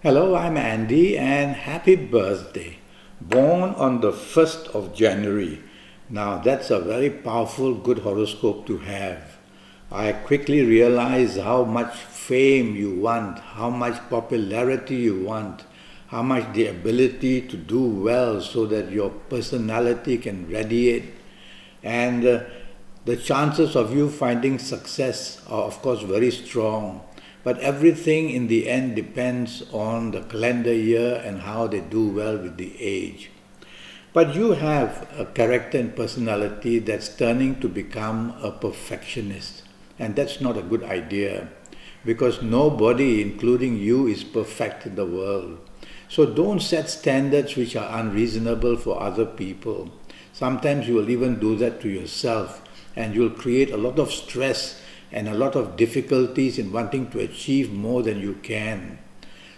Hello, I'm Andy and happy birthday. Born on the 1st of January. Now that's a very powerful, good horoscope to have. I quickly realized how much fame you want, how much popularity you want, how much the ability to do well so that your personality can radiate. And the chances of you finding success are, of course, very strong. But everything in the end depends on the calendar year and how they do well with the age. But you have a character and personality that's turning to become a perfectionist. And that's not a good idea because nobody, including you, is perfect in the world. So don't set standards which are unreasonable for other people. Sometimes you will even do that to yourself and you'll create a lot of stress and a lot of difficulties in wanting to achieve more than you can.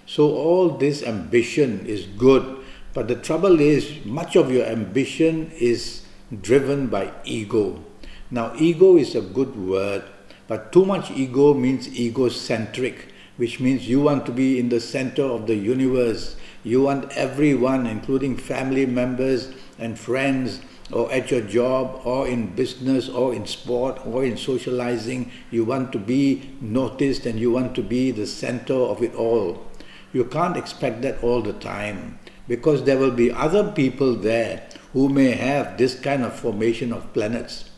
So all this ambition is good, but the trouble is much of your ambition is driven by ego. Now ego is a good word, but too much ego means egocentric, which means you want to be in the center of the universe. You want everyone, including family members and friends, or at your job, or in business, or in sport, or in socializing, you want to be noticed and you want to be the center of it all. You can't expect that all the time because there will be other people there who may have this kind of formation of planets.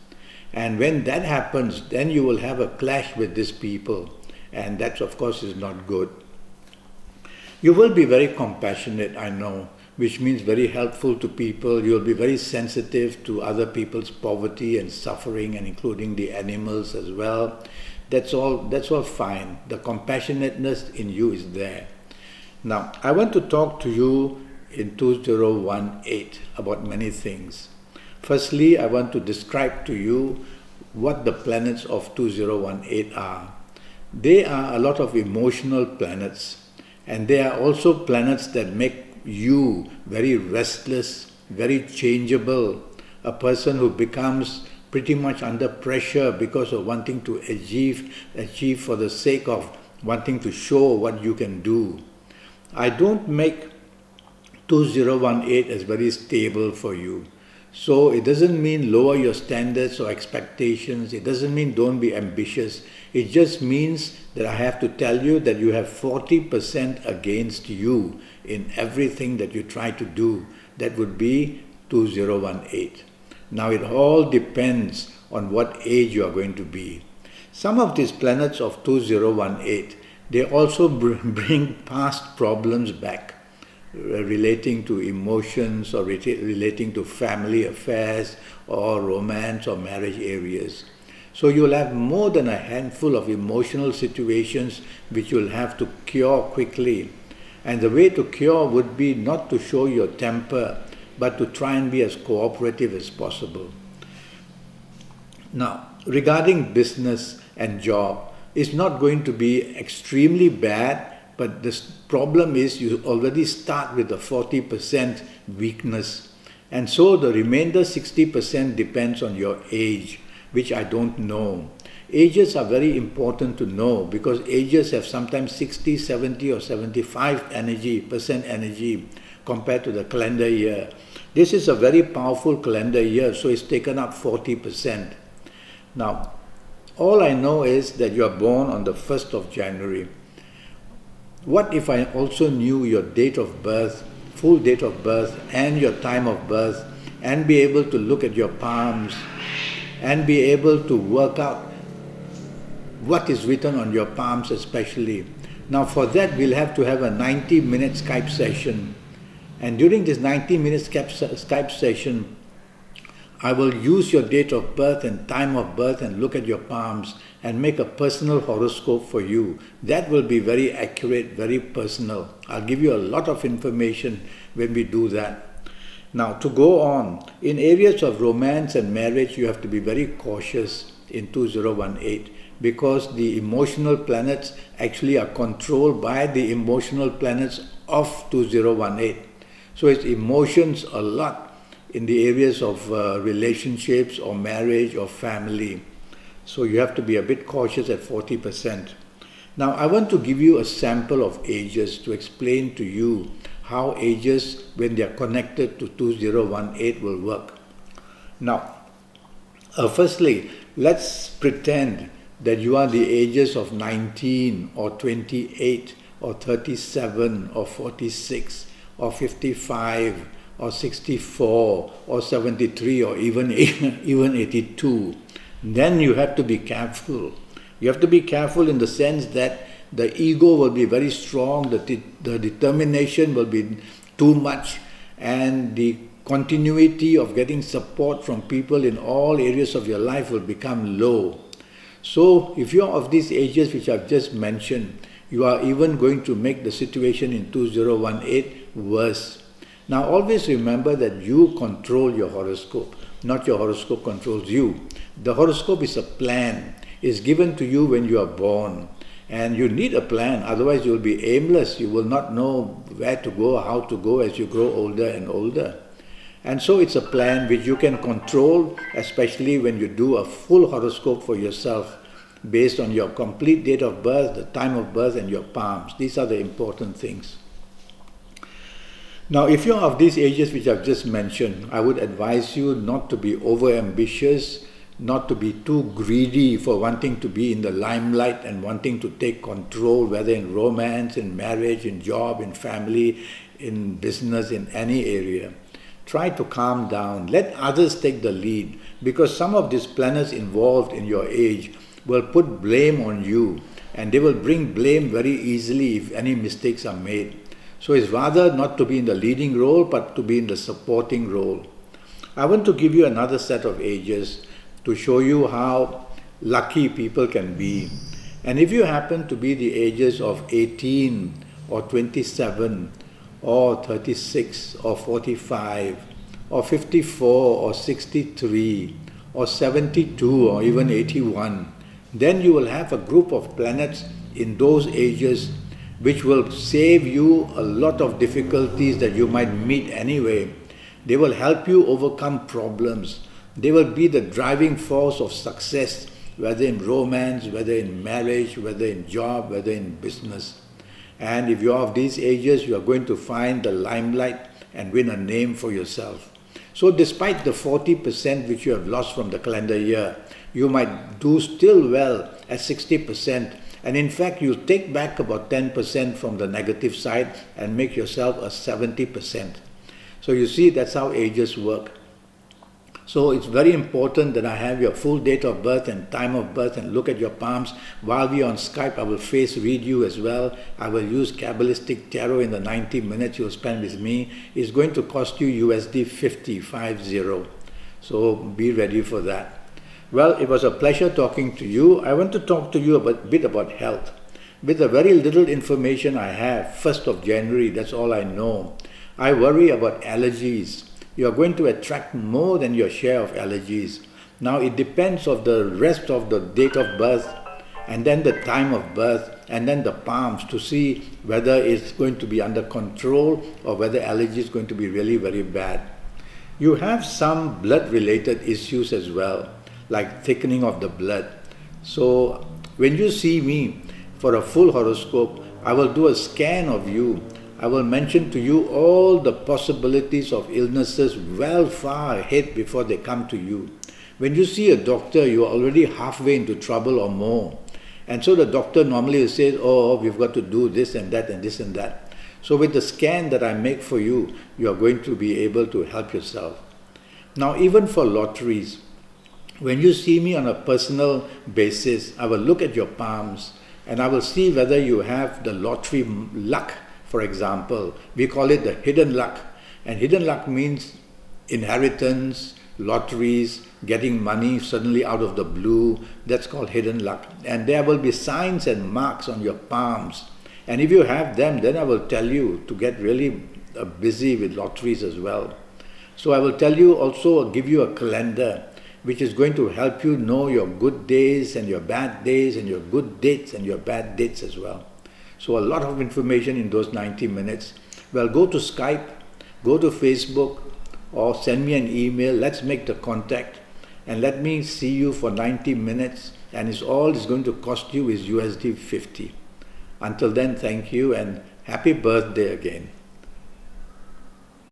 And when that happens, then you will have a clash with these people. And that, of course, is not good. You will be very compassionate, I know, which means very helpful to people. You'll be very sensitive to other people's poverty and suffering, and including the animals as well. That's all fine. The compassionateness in you is there. Now, I want to talk to you in 2018 about many things. Firstly, I want to describe to you what the planets of 2018 are. They are a lot of emotional planets, and they are also planets that make you very restless, very changeable, a person who becomes pretty much under pressure because of wanting to achieve for the sake of wanting to show what you can do. I don't make 2018 as very stable for you. So it doesn't mean lower your standards or expectations. It doesn't mean don't be ambitious. It just means that I have to tell you that you have 40% against you in everything that you try to do. That would be 2018. Now it all depends on what age you are going to be. Some of these planets of 2018, they also bring past problems back, relating to emotions or relating to family affairs or romance or marriage areas. So you'll have more than a handful of emotional situations which you'll have to cure quickly. And the way to cure would be not to show your temper, but to try and be as cooperative as possible. Now, regarding business and job, it's not going to be extremely bad, but the problem is you already start with a 40% weakness. And so the remainder 60% depends on your age, which I don't know. Ages are very important to know because ages have sometimes 60, 70 or 75% energy compared to the calendar year. This is a very powerful calendar year, so it's taken up 40%. Now, all I know is that you are born on the 1st of January. What if I also knew your date of birth, full date of birth, and your time of birth, and be able to look at your palms, and be able to work out what is written on your palms especially. Now for that, we'll have to have a 90-minute Skype session. And during this 90-minute Skype session, I will use your date of birth and time of birth and look at your palms and make a personal horoscope for you. That will be very accurate, very personal. I'll give you a lot of information when we do that. Now, to go on, in areas of romance and marriage, you have to be very cautious in 2018 because the emotional planets actually are controlled by the emotional planets of 2018. So it's emotions a lot in the areas of relationships or marriage or family. So you have to be a bit cautious at 40%. Now, I want to give you a sample of ages to explain to you how ages, when they are connected to 2018, will work. Now, firstly, let's pretend that you are the ages of 19 or 28 or 37 or 46 or 55 or 64 or 73 or even 82. Then you have to be careful. You have to be careful in the sense that the ego will be very strong, the determination will be too much, and the continuity of getting support from people in all areas of your life will become low. So if you are of these ages which I've just mentioned, you are even going to make the situation in 2018 worse. Now always remember that you control your horoscope, not your horoscope controls you. The horoscope is a plan. It's given to you when you are born. And you need a plan, otherwise you will be aimless. You will not know where to go, how to go as you grow older and older. And so it's a plan which you can control, especially when you do a full horoscope for yourself based on your complete date of birth, the time of birth, and your palms. These are the important things. Now, if you're of these ages which I've just mentioned, I would advise you not to be over-ambitious, not to be too greedy for wanting to be in the limelight and wanting to take control, whether in romance, in marriage, in job, in family, in business, in any area. Try to calm down. Let others take the lead, because some of these planets involved in your age will put blame on you, and they will bring blame very easily if any mistakes are made. So it's rather not to be in the leading role, but to be in the supporting role. I want to give you another set of ages to show you how lucky people can be. And if you happen to be the ages of 18 or 27 or 36 or 45 or 54 or 63 or 72 or even 81, then you will have a group of planets in those ages which will save you a lot of difficulties that you might meet anyway. They will help you overcome problems. They will be the driving force of success, whether in romance, whether in marriage, whether in job, whether in business. And if you are of these ages, you are going to find the limelight and win a name for yourself. So despite the 40% which you have lost from the calendar year, you might do still well at 60%. And in fact, you take back about 10% from the negative side and make yourself a 70%. So you see, that's how ages work. So it's very important that I have your full date of birth and time of birth and look at your palms. While we are on Skype, I will face read you as well. I will use Kabbalistic Tarot in the 90 minutes you'll spend with me. It's going to cost you USD 50. So be ready for that. Well, it was a pleasure talking to you. I want to talk to you a bit about health. With the very little information I have, 1st of January, that's all I know. I worry about allergies. You are going to attract more than your share of allergies. Now it depends on the rest of the date of birth and then the time of birth and then the palms to see whether it's going to be under control or whether allergy is going to be really very bad. You have some blood related issues as well, like thickening of the blood. So when you see me for a full horoscope, I will do a scan of you. I will mention to you all the possibilities of illnesses well far ahead before they come to you. When you see a doctor, you are already halfway into trouble or more. And so the doctor normally says, oh, we've got to do this and that and this and that. So with the scan that I make for you, you are going to be able to help yourself. Now even for lotteries, when you see me on a personal basis, I will look at your palms and I will see whether you have the lottery luck. For example, we call it the hidden luck. And hidden luck means inheritance, lotteries, getting money suddenly out of the blue. That's called hidden luck. And there will be signs and marks on your palms. And if you have them, then I will tell you to get really busy with lotteries as well. So I will tell you also, give you a calendar which is going to help you know your good days and your bad days and your good dates and your bad dates as well. So a lot of information in those 90 minutes. Well, go to Skype, go to Facebook, or send me an email. Let's make the contact and let me see you for 90 minutes. And all it's going to cost you is USD 50. Until then, thank you and happy birthday again.